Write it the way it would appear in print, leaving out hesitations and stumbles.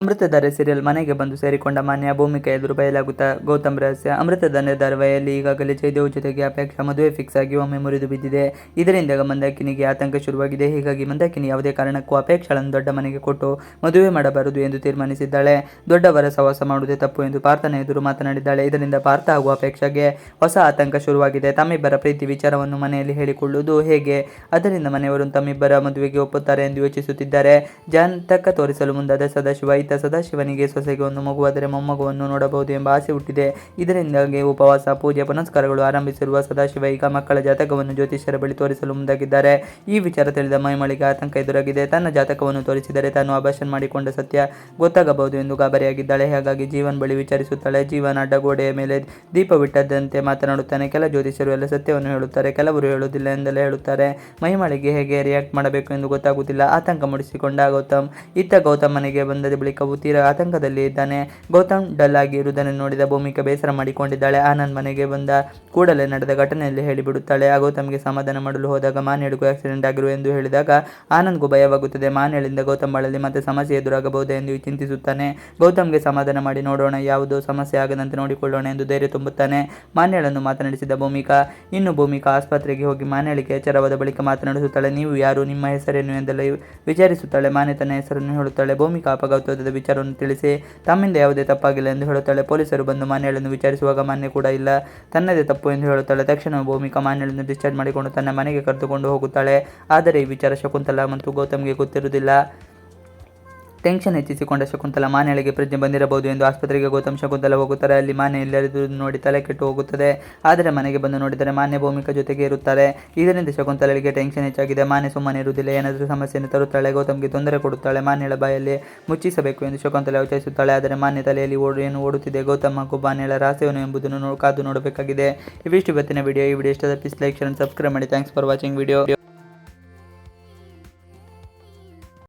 Amruthadhaare serial ಮನೆಗೆ ಬಂದು ಸೇರಿಕೊಂಡ ಮಾನ್ಯ ಭೂಮಿಕಾ ಎದುರು ಬಯಲಾಗುತ್ತಾ ಗೌತಮ್ ರಹಸ್ಯ. ಅಮೃತಧಾರೆ ಧಾರಾವಾಹಿಯಲ್ಲಿ ಈಗಾಗಲೇ ಜಯದೇವ್ ಜೊತೆಗೆ ಅಪೇಕ್ಷಾ ಮದುವೆ ಫಿಕ್ಸ್ ಆಗಿ ಒಮ್ಮೆ ಮುರಿದು ಬಿದ್ದಿದೆ. ಇದರಿಂದ ಮಂದಾಕಿನಿಗೆ ಆತಂಕ ಶುರುವಾಗಿದೆ. ಹೀಗಾಗಿ ಮಂದಾಕಿನಿ ಯಾವುದೇ ಕಾರಣಕ್ಕೂ ಅಪೇಕ್ಷಾಳನ್ನು ದೊಡ್ಡ ಮನೆಗೆ ಕೊಟ್ಟು ಮದುವೆ ಮಾಡಬಾರದು ಎಂದು ತೀರ್ಮಾನಿಸಿದ್ದಾಳೆ. ದೊಡ್ಡವರ ಸಹವಾಸ ಮಾಡುವುದೇ ತಪ್ಪು ಎಂದು ಪಾರ್ಥನ ಎದುರು ಮಾತನಾಡಿದ್ದಾಳೆ. ಇದರಿಂದ ಪಾರ್ಥ ಹಾಗೂ ಅಪೇಕ್ಷಾಗೆ ಹೊಸ ಆತಂಕ ಶುರುವಾಗಿದೆ. ತಮ್ಮಿಬ್ಬರ ಪ್ರೀತಿ ವಿಚಾರವನ್ನು ಮನೆಯಲ್ಲಿ ಹೇಳಿಕೊಳ್ಳುವುದು ಹೇಗೆ, ಅದರಿಂದ ಮನೆಯವರು ತಮ್ಮಿಬ್ಬರ ಮದುವೆಗೆ ಒಪ್ಪುತ್ತಾರೆ ಎಂದು ಯೋಚಿಸುತ್ತಿದ್ದಾರೆ. ಜಾತಕ ತೋರಿಸಲು ಮುಂದಾದ ಸದಾಶಿವ ಸದಾಶಿವನಿಗೆ ಸೊಸೆಗೆ ಒಂದು ಮಗುವಾದರೆ ಮೊಮ್ಮಗುವನ್ನು ನೋಡಬಹುದು ಎಂಬ ಆಸೆ ಹುಟ್ಟಿದೆ. ಇದರಿಂದಾಗಿ ಉಪವಾಸ, ಪೂಜೆ, ಪುನಸ್ಕಾರಗಳು ಆರಂಭಿಸಿರುವ ಸದಾಶಿವ ಈಗ ಮಕ್ಕಳ ಜಾತಕವನ್ನು ಜ್ಯೋತಿಷ್ಯರ ಬಳಿ ತೋರಿಸಲು ಮುಂದಾಗಿದ್ದಾರೆ. ಈ ವಿಚಾರ ತಿಳಿದ ಮೈಮಳಿಗೆ ಆತಂಕ ಎದುರಾಗಿದೆ. ತನ್ನ ಜಾತಕವನ್ನು ತೋರಿಸಿದರೆ ತಾನು ಅಬಾರ್ಷನ್ ಮಾಡಿಕೊಂಡ ಸತ್ಯ ಗೊತ್ತಾಗಬಹುದು ಎಂದು ಗಾಬರಿಯಾಗಿದ್ದಾಳೆ. ಹಾಗಾಗಿ ಜೀವನ್ ಬಳಿ ವಿಚಾರಿಸುತ್ತಾಳೆ. ಜೀವನ್ ಅಡ್ಡಗೋಡೆಯ ಮೇಲೆ ದೀಪವಿಟ್ಟಂತೆ ಮಾತನಾಡುತ್ತಾನೆ. ಕೆಲ ಜ್ಯೋತಿಷ್ಯರು ಎಲ್ಲ ಸತ್ಯವನ್ನು ಹೇಳುತ್ತಾರೆ, ಕೆಲವರು ಹೇಳುವುದಿಲ್ಲ ಎಂದೆಲ್ಲ ಹೇಳುತ್ತಾರೆ. ಮೈಮಳಿಗೆ ಹೇಗೆ ರಿಯಾಕ್ಟ್ ಮಾಡಬೇಕು ಎಂದು ಗೊತ್ತಾಗುತ್ತಿಲ್ಲ. ಆತಂಕ ಮೂಡಿಸಿಕೊಂಡ ಗೌತಮ್. ಇತ್ತ ಗೌತಮ್ ಮನೆಗೆ ಬಂದ ಬಳಿಕವೂ ತೀರಾ ಆತಂಕದಲ್ಲಿ ಇದ್ದಾನೆ. ಗೌತಮ್ ಡಲ್ ಆಗಿ ಇರುವುದನ್ನು ನೋಡಿದ ಭೂಮಿಕಾ ಬೇಸರ ಮಾಡಿಕೊಂಡಿದ್ದಾಳೆ. ಆನಂದ್ ಮನೆಗೆ ಬಂದ ಕೂಡಲೇ ನಡೆದ ಘಟನೆಯಲ್ಲಿ ಹೇಳಿಬಿಡುತ್ತಾಳೆ. ಗೌತಮ್ಗೆ ಸಮಾಧಾನ ಮಾಡಲು ಹೋದಾಗ ಮಾನ್ಯಳಿಗೂ ಆಕ್ಸಿಡೆಂಟ್ ಆಗಿರು ಎಂದು ಹೇಳಿದಾಗ ಆನಂದ್ಗೂ ಭಯವಾಗುತ್ತದೆ. ಮಾನ್ಯಳಿಂದ ಗೌತಮ್ ಬಾಳಲ್ಲಿ ಮತ್ತೆ ಸಮಸ್ಯೆ ಎದುರಾಗಬಹುದೇ ಎಂದು ಚಿಂತಿಸುತ್ತಾನೆ. ಗೌತಮ್ಗೆ ಸಮಾಧಾನ ಮಾಡಿ ನೋಡೋಣ, ಯಾವುದೋ ಸಮಸ್ಯೆ ಆಗದಂತೆ ನೋಡಿಕೊಳ್ಳೋಣ ಎಂದು ಧೈರ್ಯ ತುಂಬುತ್ತಾನೆ. ಮಾನ್ಯಳನ್ನು ಮಾತನಾಡಿಸಿದ ಭೂಮಿಕಾ. ಇನ್ನು ಭೂಮಿಕಾ ಆಸ್ಪತ್ರೆಗೆ ಹೋಗಿ ಮಾನ್ಯಳಿಗೆ ಎಚ್ಚರವಾದ ಬಳಿಕ ಮಾತನಾಡಿಸುತ್ತಾಳೆ. ನೀವು ಯಾರು, ನಿಮ್ಮ ಹೆಸರೇನು ಎಂದೆಲ್ಲ ವಿಚಾರಿಸುತ್ತಾಳೆ. ಮಾನ್ಯ ತನ್ನ ಹೆಸರನ್ನು ಹೇಳುತ್ತಾಳೆ. ಭೂಮಿಕಾ ಅಪಘಾತದ ವಿಚಾರವನ್ನು ತಿಳಿಸಿ ತಮ್ಮಿಂದ ಯಾವುದೇ ತಪ್ಪಾಗಿಲ್ಲ ಎಂದು ಹೇಳುತ್ತಾಳೆ. ಪೊಲೀಸರು ಬಂದು ಮಾನ್ಯಳನ್ನು ವಿಚಾರಿಸುವಾಗ ಮಾನ್ಯ ಕೂಡ ಇಲ್ಲ, ತನ್ನದೇ ತಪ್ಪು ಎಂದು ಹೇಳುತ್ತಾಳೆ. ತಕ್ಷಣ ಭೂಮಿಕಾ ಮಾನ್ಯಳನ್ನು ಡಿಸ್ಚಾರ್ಜ್ ಮಾಡಿಕೊಂಡು ತನ್ನ ಮನೆಗೆ ಕರೆದುಕೊಂಡು ಹೋಗುತ್ತಾಳೆ. ಆದರೆ ಈ ವಿಚಾರ ಶಕುಂತಲಾ ಮತ್ತು ಗೌತಮ್ಗೆ ಗೊತ್ತಿರುವುದಿಲ್ಲ. ಟೆನ್ಷನ್ ಹೆಚ್ಚಿಸಿಕೊಂಡ ಶಕುಂತಲಾ ಮಾನ್ಯಳಿಗೆ ಪ್ರಜ್ಞೆ ಬಂದಿರಬಹುದು ಎಂದು ಆಸ್ಪತ್ರೆಗೆ ಗೌತಮ್ ಶಕುಂತಲಾ ಹೋಗುತ್ತಾರೆ. ಅಲ್ಲಿ ಮಾನ್ಯ ಎಲ್ಲರಿರುವುದನ್ನು ನೋಡಿ ತಲೆ ಕೆಟ್ಟು ಹೋಗುತ್ತದೆ. ಆದರೆ ಮನೆಗೆ ಬಂದು ನೋಡಿದರೆ ಮಾನ್ಯ ಭೂಮಿಕಾ ಜೊತೆಗೆ ಇರುತ್ತಾರೆ. ಇದರಿಂದ ಶಕುಂತಲೆಗೆ ಟೆನ್ಷನ್ ಹೆಚ್ಚಾಗಿದೆ. ಮಾನ್ಯ ಸುಮ್ಮನೆ ಇರುವುದಿಲ್ಲ, ಏನಾದರೂ ಸಮಸ್ಯೆಯನ್ನು ತರುತ್ತಾಳೆ. ಗೌತಮ್ಗೆ ತೊಂದರೆ ಕೊಡುತ್ತಾಳೆ. ಮಾನ್ಯಳ ಬಾಯಲ್ಲಿ ಮುಚ್ಚಿಸಬೇಕು ಎಂದು ಶಕುಂತಲಾ ಯೋಚಿಸುತ್ತಾಳೆ. ಆದರೆ ಮಾನ್ಯ ತಲೆಯಲ್ಲಿ ಏನು ಓಡುತ್ತಿದೆ, ಗೌತಮ್ ಹಾಗೂ ಮಾನ್ಯಳ ರಹಸ್ಯವನ್ನು ಎಂಬುದನ್ನು ಕಾದು ನೋಡಬೇಕಾಗಿದೆ. ಇವಿಷ್ಟು ಇವತ್ತಿನ ವಿಡಿಯೋ. ಈ ವಿಡಿಯೋ ಇಷ್ಟದ ಪ್ಲೀಸ್ ಲೈಕ್, ಶೇರ್, ಸಬ್ಸ್ಕ್ರೈಬ್ ಮಾಡಿ. Thanks for watching video.